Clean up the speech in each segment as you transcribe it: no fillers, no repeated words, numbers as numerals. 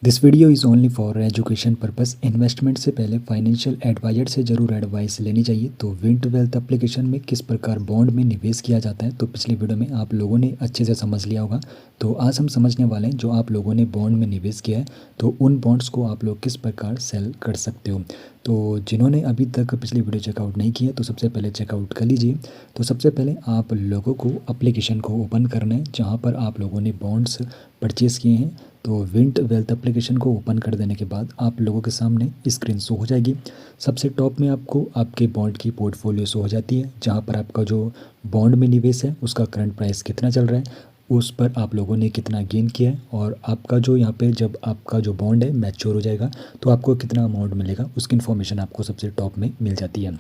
This video is only for education purpose. Investment से पहले financial adviser से ज़रूर एडवाइस लेनी चाहिए। तो विंट वेल्थ एप्लीकेशन में किस प्रकार बॉन्ड में निवेश किया जाता है, तो पिछली वीडियो में आप लोगों ने अच्छे से समझ लिया होगा। तो आज हम समझने वाले हैं जो आप लोगों ने बॉन्ड में निवेश किया है, तो उन बॉन्ड्स को आप लोग किस प्रकार सेल कर सकते हो। तो जिन्होंने अभी तक पिछली वीडियो चेकआउट नहीं किया तो सबसे पहले चेकआउट कर लीजिए। तो सबसे पहले आप लोगों को एप्लीकेशन को ओपन करना है जहाँ पर आप लोगों ने बॉन्ड्स परचेज़ किए हैं। तो विंट वेल्थ एप्लीकेशन को ओपन कर देने के बाद आप लोगों के सामने स्क्रीन शो हो जाएगी। सबसे टॉप में आपको आपके बॉन्ड की पोर्टफोलियो शो हो जाती है जहां पर आपका जो बॉन्ड में निवेश है उसका करंट प्राइस कितना चल रहा है, उस पर आप लोगों ने कितना गेन किया है, और आपका जो यहाँ पे जब आपका जो बॉन्ड है मैच्योर हो जाएगा तो आपको कितना अमाउंट मिलेगा उसकी इन्फॉर्मेशन आपको सबसे टॉप में मिल जाती है।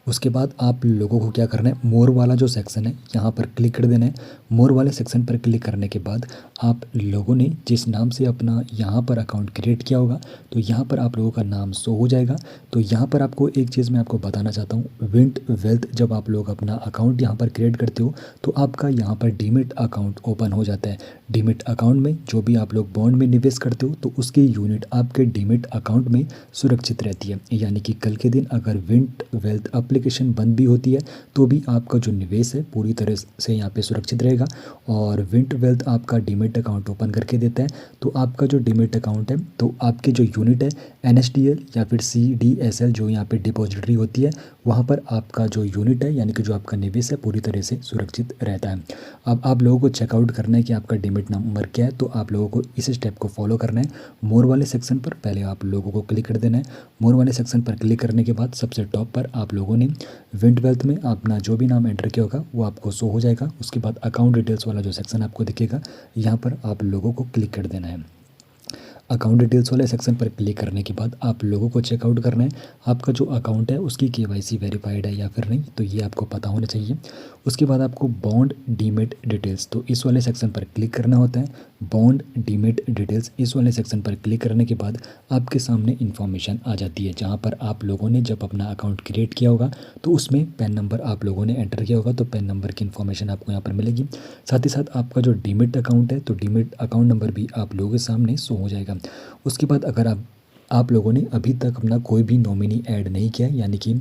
उसके बाद आप लोगों को क्या करना है, मोर वाला जो सेक्शन है यहाँ पर क्लिक कर देना है। मोर वाले सेक्शन पर क्लिक करने के बाद आप लोगों ने जिस नाम से अपना यहाँ पर अकाउंट क्रिएट किया होगा तो यहाँ पर आप लोगों का नाम शो हो जाएगा। तो यहाँ पर आपको एक चीज़ मैं आपको बताना चाहता हूँ, विंट वेल्थ जब आप लोग अपना अकाउंट यहाँ पर क्रिएट करते हो तो आपका यहाँ पर डीमिट अकाउंट ओपन हो जाता है। डीमिट अकाउंट में जो भी आप लोग बॉन्ड में निवेश करते हो तो उसकी यूनिट आपके डीमिट अकाउंट में सुरक्षित रहती है। यानी कि कल के दिन अगर विंट वेल्थ एप्लीकेशन बंद भी होती है तो भी आपका जो निवेश है पूरी तरह से यहाँ पे सुरक्षित रहेगा। और विंट वेल्थ आपका डीमेट अकाउंट ओपन करके देता है। तो आपका जो डीमेट अकाउंट है तो आपकी जो यूनिट है एनएसडीएल या फिर सीडीएसएल जो यहाँ पे डिपॉजिटरी होती है वहाँ पर आपका जो यूनिट है यानी कि जो आपका निवेश है पूरी तरह से सुरक्षित रहता है। अब आप लोगों को चेकआउट करना है कि आपका डीमेट नंबर क्या है, तो आप लोगों को इस स्टेप को फॉलो करना है। मोर वाले सेक्शन पर पहले आप लोगों को क्लिक कर देना है। मोर वाले सेक्शन पर क्लिक करने के बाद सबसे टॉप पर आप लोगों ने विंट वेल्थ में अपना जो भी नाम एंटर किया होगा वो आपको शो हो जाएगा। उसके बाद अकाउंट डिटेल्स वाला जो सेक्शन आपको दिखेगा यहाँ पर आप लोगों को क्लिक कर देना है। अकाउंट डिटेल्स वाले सेक्शन पर क्लिक करने के बाद आप लोगों को चेकआउट करना है आपका जो अकाउंट है उसकी केवाईसी वेरीफाइड है या फिर नहीं, तो ये आपको पता होना चाहिए। उसके बाद आपको बॉन्ड डीमेट डिटेल्स तो इस वाले सेक्शन पर क्लिक करना होता है। बॉन्ड डीमेट डिटेल्स इस वाले सेक्शन पर क्लिक करने के बाद आपके सामने इन्फॉर्मेशन आ जाती है जहाँ पर आप लोगों ने जब अपना अकाउंट क्रिएट किया होगा तो उसमें पैन नंबर आप लोगों ने एंटर किया होगा तो पैन नंबर की इन्फॉर्मेशन आपको यहाँ पर मिलेगी। साथ ही साथ आपका जो डीमेट अकाउंट है तो डीमेट अकाउंट नंबर भी आप लोगों के सामने शो हो जाएगा। उसके बाद अगर आप लोगों ने अभी तक अपना कोई भी नॉमिनी ऐड नहीं किया है, यानी कि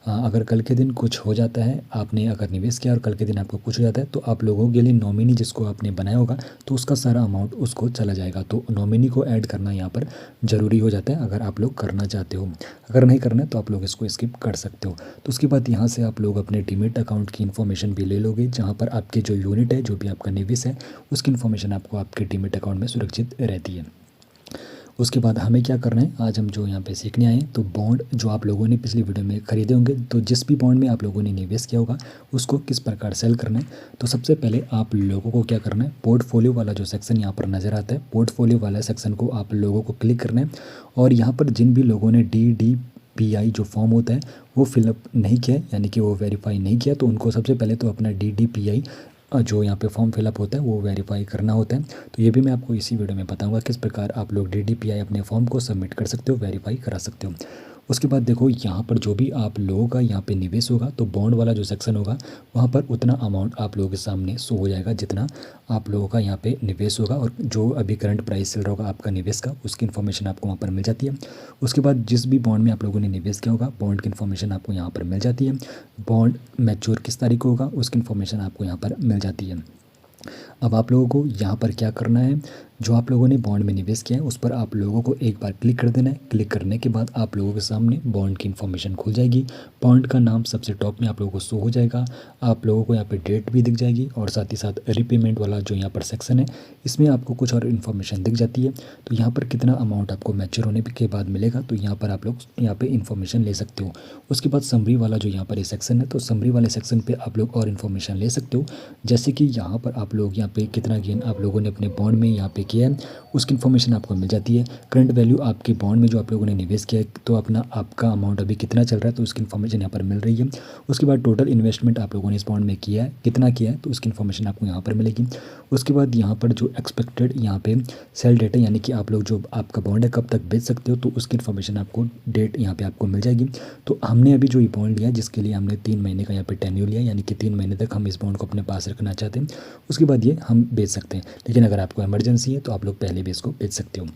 अगर कल के दिन कुछ हो जाता है, आपने अगर निवेश किया और कल के दिन आपको कुछ हो जाता है तो आप लोगों के लिए नॉमिनी जिसको आपने बनाया होगा तो उसका सारा अमाउंट उसको चला जाएगा। तो नॉमिनी को ऐड करना यहाँ पर ज़रूरी हो जाता है अगर आप लोग करना चाहते हो। अगर नहीं करना है तो आप लोग इसको स्किप कर सकते हो। तो उसके बाद यहाँ से आप लोग अपने डीमेट अकाउंट की इन्फॉर्मेशन भी ले लोगे जहाँ पर आपके जो यूनिट है जो भी आपका निवेश है उसकी इन्फॉर्मेशन आपको आपके डीमेट अकाउंट में सुरक्षित रहती है। उसके बाद हमें क्या करना है, आज हम जो यहाँ पे सीखने आए हैं तो बॉन्ड जो आप लोगों ने पिछली वीडियो में खरीदे होंगे तो जिस भी बॉन्ड में आप लोगों ने निवेश किया होगा उसको किस प्रकार सेल करना है। तो सबसे पहले आप लोगों को क्या करना है, पोर्टफोलियो वाला जो सेक्शन यहाँ पर नज़र आता है पोर्टफोलियो वाला सेक्शन को आप लोगों को क्लिक करना है। और यहाँ पर जिन भी लोगों ने DDPI जो फॉर्म होता है वो फिलअप नहीं किया है यानी कि वो वेरीफाई नहीं किया, तो उनको सबसे पहले तो अपना DDPI जो यहाँ पे फॉर्म फिलअप होता है वो वेरीफाई करना होता है। तो ये भी मैं आपको इसी वीडियो में बताऊंगा किस प्रकार आप लोग DDPI अपने फॉर्म को सबमिट कर सकते हो, वेरीफाई करा सकते हो। उसके बाद देखो यहाँ पर जो भी आप लोगों का यहाँ पे निवेश होगा तो बॉन्ड वाला जो सेक्शन होगा वहाँ पर उतना अमाउंट आप लोगों के सामने शो हो जाएगा जितना आप लोगों का यहाँ पे निवेश होगा, और जो अभी करंट प्राइस चल रहा होगा आपका निवेश का उसकी इन्फॉर्मेशन आपको वहाँ पर मिल जाती है। उसके बाद जिस भी बॉन्ड में आप लोगों ने निवेश किया होगा बॉन्ड की इन्फॉर्मेशन आपको यहाँ पर मिल जाती है। बॉन्ड मैच्योर किस तारीख को होगा उसकी इन्फॉर्मेशन आपको यहाँ पर मिल जाती है। अब आप लोगों को यहाँ पर क्या करना है, जो आप लोगों ने बॉन्ड में निवेश किया है उस पर आप लोगों को एक बार क्लिक कर देना है। क्लिक करने के बाद आप लोगों के सामने बॉन्ड की इन्फॉर्मेशन खुल जाएगी। बॉन्ड का नाम सबसे टॉप में आप लोगों को शो हो जाएगा। आप लोगों को यहाँ पे डेट भी दिख जाएगी और साथ ही साथ रीपेमेंट वाला जो यहाँ पर सेक्शन है इसमें आपको कुछ और इन्फॉर्मेशन दिख जाती है। तो यहाँ पर कितना अमाउंट आपको मैच्योर होने के बाद मिलेगा तो यहाँ पर आप लोग यहाँ पर इन्फॉर्मेशन ले सकते हो। उसके बाद समरी वाला जो यहाँ पर ये सेक्शन है तो समरी वाले सेक्शन पर आप लोग और इन्फॉर्मेशन ले सकते हो, जैसे कि यहाँ पर आप लोग यहाँ पे कितना गेन आप लोगों ने अपने बॉन्ड में यहाँ पे किया है उसकी इन्फॉर्मेशन आपको मिल जाती है। करंट वैल्यू आपके बॉन्ड में जो आप लोगों ने निवेश किया है तो अपना आपका अमाउंट अभी कितना चल रहा है तो उसकी इन्फॉर्मेशन यहाँ पर मिल रही है। उसके बाद टोटल इन्वेस्टमेंट आप लोगों ने इस बॉन्ड में किया है कितना किया है तो उसकी इन्फॉर्मेशन आपको यहाँ पर मिलेगी। उसके बाद यहाँ पर जो एक्सपेक्टेड यहाँ पे सेल डेट है यानी कि आप लोग जो आपका बॉन्ड है कब तक बेच सकते हो तो उसकी इन्फॉर्मेशन आपको डेट यहाँ पे आपको मिल जाएगी। तो हमने अभी जो ये बॉन्ड लिया जिसके लिए हमने 3 महीने का यहाँ पे टेन्यूर लिया यानी कि 3 महीने तक हम इस बॉन्ड को अपने पास रखना चाहते हैं, उसके बाद ये हम बेच सकते हैं। लेकिन अगर आपको इमरजेंसी है तो आप लोग पहले भी इसको बेच सकते हो।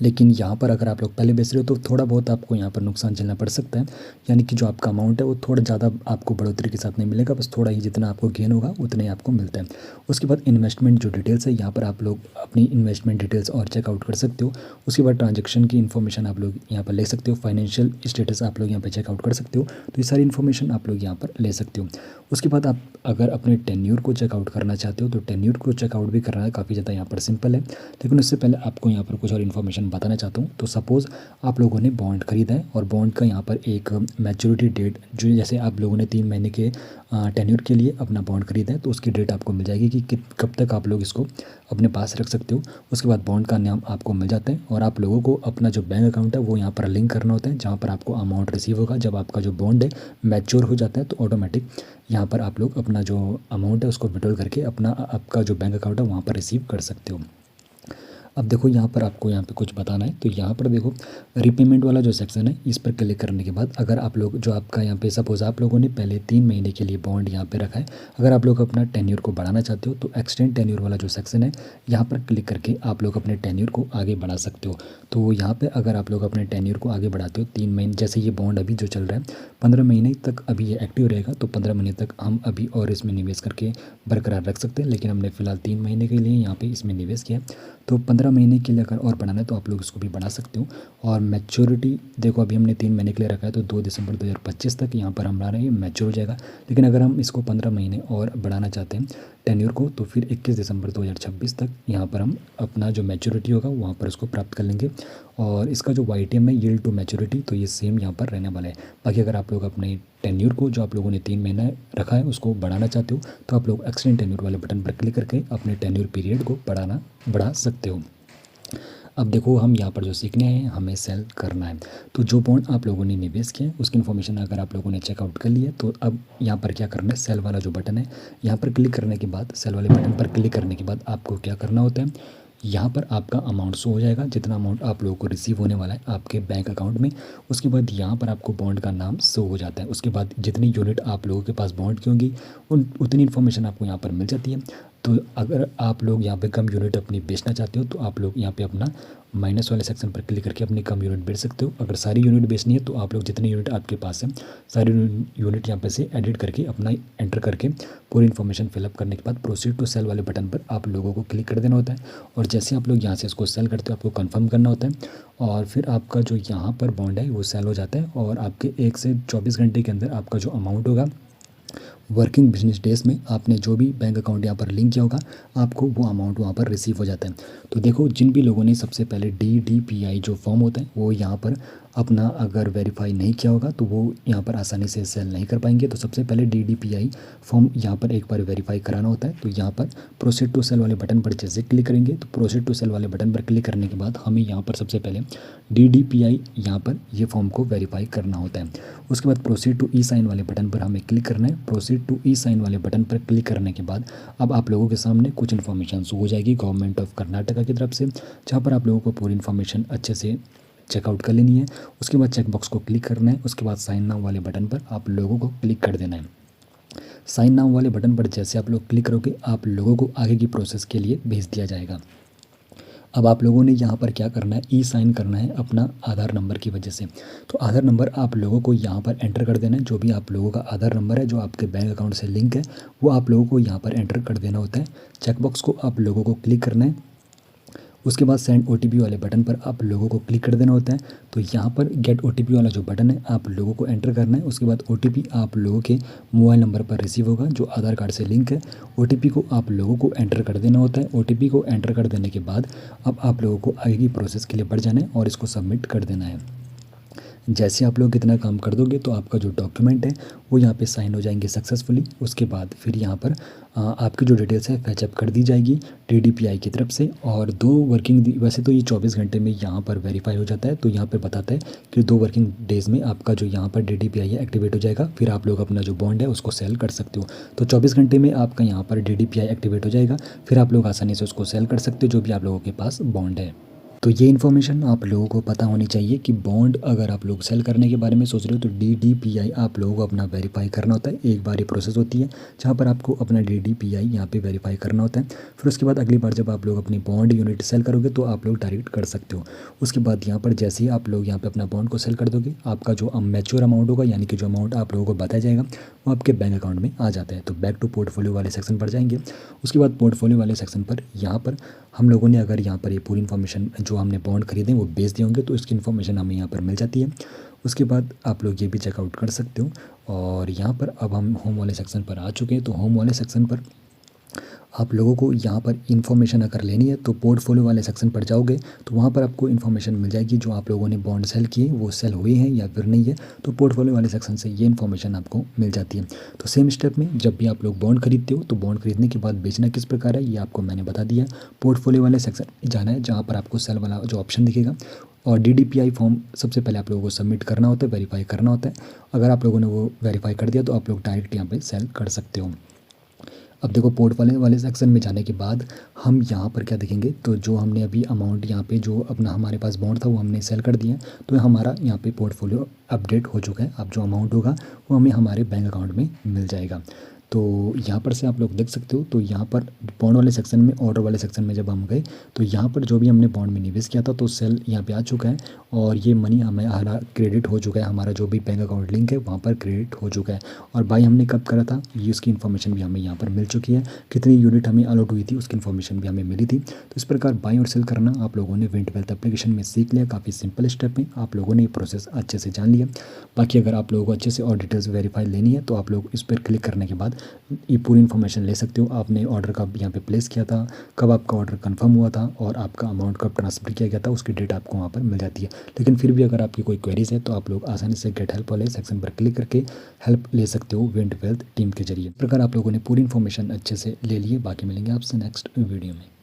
लेकिन यहाँ पर अगर आप लोग पहले बेच रहे हो तो थोड़ा बहुत आपको यहाँ पर नुकसान झेलना पड़ सकता है, यानी कि जो आपका अमाउंट है वो थोड़ा ज़्यादा आपको बढ़ोतरी के साथ नहीं मिलेगा, बस थोड़ा ही जितना आपको गेन होगा उतना ही आपको मिलता है। उसके बाद इन्वेस्टमेंट जो डिटेल्स है, यहाँ पर आप लोग अपनी इन्वेस्टमेंट डिटेल्स और चेकआउट कर सकते हो। उसके बाद ट्रांजेक्शन की इन्फॉर्मेशन आप लोग यहाँ पर ले सकते हो, फाइनेंशियल स्टेटस आप लोग यहाँ पर चेकआउट कर सकते हो, तो ये सारी इन्फॉर्मेशन आप लोग यहाँ पर ले सकते हो। उसके बाद आप अगर अपने टेन्योर को चेकआउट करना चाहते हो तो टेन्योर को चेकआउट भी करना है काफ़ी ज़्यादा यहाँ पर सिंपल है, लेकिन उससे पहले आपको यहाँ पर कुछ और इन्फॉर्मेशन बताना चाहता हूँ। तो सपोज़ आप लोगों ने बॉन्ड खरीदा है और बॉन्ड का यहाँ पर एक मैच्योरिटी डेट, जो जैसे आप लोगों ने 3 महीने के टेन्योर के लिए अपना बॉन्ड खरीदा है तो उसकी डेट आपको मिल जाएगी कि कब तक आप लोग इसको अपने पास रख सकते हो। उसके बाद बॉन्ड का नाम आपको मिल जाता है और आप लोगों को अपना जो बैंक अकाउंट है वो यहाँ पर लिंक करना होता है, जहाँ पर आपको अमाउंट रिसीव होगा। जब आपका जो बॉन्ड है मैच्योर हो जाता है तो ऑटोमेटिक यहाँ पर आप लोग अपना जो अमाउंट है उसको विड्रॉल करके अपना आपका जो बैंक अकाउंट है वहाँ पर रिसीव कर सकते हो। अब देखो यहाँ पर आपको यहाँ पे कुछ बताना है, तो यहाँ पर देखो रीपेमेंट वाला जो सेक्शन है इस पर क्लिक करने के बाद अगर आप लोग जो आपका यहाँ पे सपोज आप लोगों ने पहले 3 महीने के लिए बॉन्ड यहाँ पे रखा है, अगर आप लोग अपना टेन्योर को बढ़ाना चाहते हो तो एक्सटेंड टेन्योर वाला जो सेक्शन है यहाँ पर क्लिक करके आप लोग अपने टेन्योर को आगे बढ़ा सकते हो। तो यहाँ पर अगर आप लोग अपने टेन्योर को आगे बढ़ाते हो 3 महीने, जैसे ये बॉन्ड अभी जो चल रहा है 15 महीने तक अभी ये एक्टिव रहेगा, तो 15 महीने तक हम अभी और इसमें निवेश करके बरकरार रख सकते हैं, लेकिन हमने फिलहाल 3 महीने के लिए यहाँ पे इसमें निवेश किया। तो 15 महीने के लिए अगर और बढ़ाना है तो आप लोग इसको भी बढ़ा सकते हो। और मैच्योरिटी देखो अभी हमने 3 महीने के लिए रखा है तो 2 दिसंबर 2025 तक यहाँ पर हमारा ये मैच्योर हो जाएगा, लेकिन अगर हम इसको 15 महीने और बढ़ाना चाहते हैं टेन्योर को तो फिर 21 दिसंबर 2026 तक यहाँ पर हम अपना जो मैच्योरिटी होगा वहाँ पर उसको प्राप्त कर लेंगे। और इसका जो YTM है यील्ड टू मैच्योरिटी, तो ये सेम यहाँ पर रहने वाला है। बाकी अगर आप लोग अपने टेन्योर को जो आप लोगों ने 3 महीना रखा है उसको बढ़ाना चाहते हो तो आप लोग एक्सटेंड टेन्योर वाले बटन पर क्लिक करके अपने टेन्योर पीरियड को बढ़ा सकते हो। अब देखो हम यहाँ पर जो सीखने हैं हमें सेल करना है, तो जो बॉन्ड आप लोगों ने निवेश किया है उसकी इन्फॉर्मेशन अगर आप लोगों ने चेकआउट कर लिया है तो अब यहाँ पर क्या करना है, सेल वाला जो बटन है यहाँ पर क्लिक करने के बाद, सेल वाले बटन पर क्लिक करने के बाद आपको क्या करना होता है, यहाँ पर आपका अमाउंट शो हो जाएगा, जितना अमाउंट आप लोगों को रिसीव होने वाला है आपके बैंक अकाउंट में। उसके बाद यहाँ पर आपको बॉन्ड का नाम शो हो जाता है। उसके बाद जितनी यूनिट आप लोगों के पास बॉन्ड की होंगी उतनी इन्फॉर्मेशन आपको यहाँ पर मिल जाती है। तो अगर आप लोग यहाँ पे कम यूनिट अपनी बेचना चाहते हो तो आप लोग यहाँ पे अपना माइनस वाले सेक्शन पर क्लिक करके अपनी कम यूनिट बेच सकते हो। अगर सारी यूनिट बेचनी है तो आप लोग जितनी यूनिट आपके पास है सारी यूनिट यहाँ पे से एडिट करके अपना एंटर करके पूरी इन्फॉर्मेशन फिलअप करने के बाद प्रोसीड टू सेल वाले बटन पर आप लोगों को क्लिक कर देना होता है। और जैसे आप लोग यहाँ से इसको सेल करते हो आपको कन्फर्म करना होता है और फिर आपका जो यहाँ पर बॉन्ड है वो सेल हो जाता है और आपके 1 से 24 घंटे के अंदर आपका जो अमाउंट होगा वर्किंग बिजनेस डेज में आपने जो भी बैंक अकाउंट यहाँ पर लिंक किया होगा आपको वो अमाउंट वहाँ पर रिसीव हो जाता है। तो देखो जिन भी लोगों ने सबसे पहले DDPI जो फॉर्म होता है वो यहाँ पर अपना अगर वेरीफाई नहीं किया होगा तो वो यहाँ पर आसानी से सेल नहीं कर पाएंगे। तो सबसे पहले DDPI फॉर्म यहाँ पर एक बार वेरीफाई कराना होता है। तो यहाँ पर प्रोसीड टू सेल वाले बटन पर जैसे क्लिक करेंगे तो प्रोसीड टू सेल वाले बटन पर क्लिक करने के बाद हमें यहाँ पर सबसे पहले DDPI यहाँ पर ये फॉर्म को वेरीफाई करना होता है। उसके बाद प्रोसीड टू E-साइन वाले बटन पर हमें क्लिक करना है। प्रोसीड टू E-साइन वाले बटन पर क्लिक करने के बाद अब आप लोगों के सामने कुछ इन्फॉर्मेशन शो हो जाएगी गवर्नमेंट ऑफ कर्नाटका की तरफ से, जहाँ पर आप लोगों को पूरी इन्फॉर्मेशन अच्छे से चेकआउट कर लेनी है। उसके बाद चेकबॉक्स को क्लिक करना है। उसके बाद साइन नाउ वाले बटन पर आप लोगों को क्लिक कर देना है। साइन नाउ वाले बटन पर जैसे आप लोग क्लिक करोगे आप लोगों को आगे की प्रोसेस के लिए भेज दिया जाएगा। अब आप लोगों ने यहाँ पर क्या करना है, E-साइन करना है अपना आधार नंबर की वजह से। तो आधार नंबर आप लोगों को यहाँ पर एंटर कर देना है। जो भी आप लोगों का आधार नंबर है जो आपके बैंक अकाउंट से लिंक है वो आप लोगों को यहाँ पर एंटर कर देना होता है। चेकबॉक्स को आप लोगों को क्लिक करना है। उसके बाद सेंड OTP वाले बटन पर आप लोगों को क्लिक कर देना होता है। तो यहाँ पर गेट OTP वाला जो बटन है आप लोगों को एंटर करना है। उसके बाद OTP आप लोगों के मोबाइल नंबर पर रिसीव होगा जो आधार कार्ड से लिंक है। OTP को आप लोगों को एंटर कर देना होता है। OTP को एंटर कर देने के बाद अब आप लोगों को आगे की प्रोसेस के लिए बढ़ जाना है और इसको सबमिट कर देना है। जैसे आप लोग इतना काम कर दोगे तो आपका जो डॉक्यूमेंट है वो यहाँ पे साइन हो जाएंगे सक्सेसफुली। उसके बाद फिर यहाँ पर आपकी जो डिटेल्स है फैचअप कर दी जाएगी DDPI की तरफ से। और 2 वर्किंग वैसे तो ये 24 घंटे में यहाँ पर वेरीफाई हो जाता है। तो यहाँ पर बताता है कि 2 वर्किंग डेज़ में आपका जो यहाँ पर DDPI है एक्टिवेट हो जाएगा, फिर आप लोग अपना जो बॉन्ड है उसको सेल कर सकते हो। तो 24 घंटे में आपका यहाँ पर DDPI एक्टिवेट हो जाएगा, फिर आप लोग आसानी से उसको सेल कर सकते हो जो भी आप लोगों के पास बॉन्ड है। तो ये इन्फॉर्मेशन आप लोगों को पता होनी चाहिए कि बॉन्ड अगर आप लोग सेल करने के बारे में सोच रहे हो तो DDPI आप लोगों को अपना वेरीफाई करना होता है। एक बार ये प्रोसेस होती है जहाँ पर आपको अपना DDPI यहाँ पे वेरीफाई करना होता है। फिर उसके बाद अगली बार जब आप लोग अपनी बॉन्ड यूनिट सेल करोगे तो आप लोग डायरेक्ट कर सकते हो। उसके बाद यहाँ पर जैसे ही आप लोग यहाँ पर अपना बॉन्ड को सेल कर दोगे, आपका जो मैच्योर अमाउंट होगा यानी कि जो अमाउंट आप लोगों को बताया जाएगा वो आपके बैंक अकाउंट में आ जाता है। तो बैक टू पोर्टफोलियो वाले सेक्शन पर जाएंगे। उसके बाद पोर्टफोलियो वाले सेक्शन पर यहाँ पर हम लोगों ने अगर यहाँ पर ये पूरी इन्फॉर्मेशन जो हमने बॉन्ड खरीदे वो बेच दिए होंगे तो इसकी इन्फॉर्मेशन हमें यहाँ पर मिल जाती है। उसके बाद आप लोग ये भी चेकआउट कर सकते हो। और यहाँ पर अब हम होम वाले सेक्शन पर आ चुके हैं। तो होम वाले सेक्शन पर आप लोगों को यहाँ पर इन्फॉर्मेशन अगर लेनी है तो पोर्टफोलियो वाले सेक्शन पर जाओगे तो वहाँ पर आपको इन्फॉर्मेशन मिल जाएगी जो आप लोगों ने बॉन्ड सेल किए वो सेल हुए हैं या फिर नहीं है। तो पोर्टफोलियो वाले सेक्शन से ये इन्फॉर्मेशन आपको मिल जाती है। तो सेम स्टेप में जब भी आप लोग बॉन्ड खरीदते हो तो बॉन्ड खरीदने के बाद बेचना किस प्रकार है ये आपको मैंने बता दिया। पोर्टफोलियो वाले सेक्शन जाना है जहाँ पर आपको सेल वाला जो ऑप्शन दिखेगा और DDPI फॉर्म सबसे पहले आप लोगों को सबमिट करना होता है, वेरीफाई करना होता है। अगर आप लोगों ने वो वेरीफाई कर दिया तो आप लोग डायरेक्ट यहाँ पे सेल कर सकते हो। अब देखो पोर्टफोलियो वाले सेक्शन में जाने के बाद हम यहाँ पर क्या देखेंगे, तो जो हमने अभी अमाउंट यहाँ पे जो अपना हमारे पास बॉन्ड था वो हमने सेल कर दिया तो हमारा यहाँ पे पोर्टफोलियो अपडेट हो चुका है। अब जो अमाउंट होगा वो हमें हमारे बैंक अकाउंट में मिल जाएगा। तो यहाँ पर से आप लोग देख सकते हो। तो यहाँ पर बॉन्ड वाले सेक्शन में, ऑर्डर वाले सेक्शन में जब हम गए तो यहाँ पर जो भी हमने बॉन्ड में निवेश किया था तो सेल यहाँ पे आ चुका है और ये मनी हमें हमारा क्रेडिट हो चुका है। हमारा जो भी बैंक अकाउंट लिंक है वहाँ पर क्रेडिट हो चुका है। और बाई हमने कब करा था ये उसकी इन्फॉर्मेशन भी हमें यहाँ पर मिल चुकी है। कितनी यूनिट हमें अलॉट हुई थी उसकी इन्फॉर्मेशन भी हमें मिली थी। तो इस प्रकार बाई और सेल करना आप लोगों ने विंट वेल्थ एप्लीकेशन में सीख लिया। काफ़ी सिंपल स्टेप में आप लोगों ने ये प्रोसेस अच्छे से जान लिया। बाकी अगर आप लोगों को अच्छे से और डिटेल्स वेरीफाई लेनी है तो आप लोग इस पर क्लिक करने के बाद ये पूरी इन्फॉर्मेशन ले सकते हो। आपने ऑर्डर कब यहाँ पे प्लेस किया था, कब आपका ऑर्डर कंफर्म हुआ था और आपका अमाउंट कब ट्रांसफ़र किया गया था, उसकी डेट आपको वहाँ पर मिल जाती है। लेकिन फिर भी अगर आपकी कोई क्वेरीज है तो आप लोग आसानी से गेट हेल्प वाले सेक्शन पर क्लिक करके हेल्प ले सकते हो विंट वेल्थ टीम के जरिए। इस प्रकार आप लोगों ने पूरी इन्फॉर्मेशन अच्छे से ले लिए। बाकी मिलेंगे आपसे नेक्स्ट वीडियो में।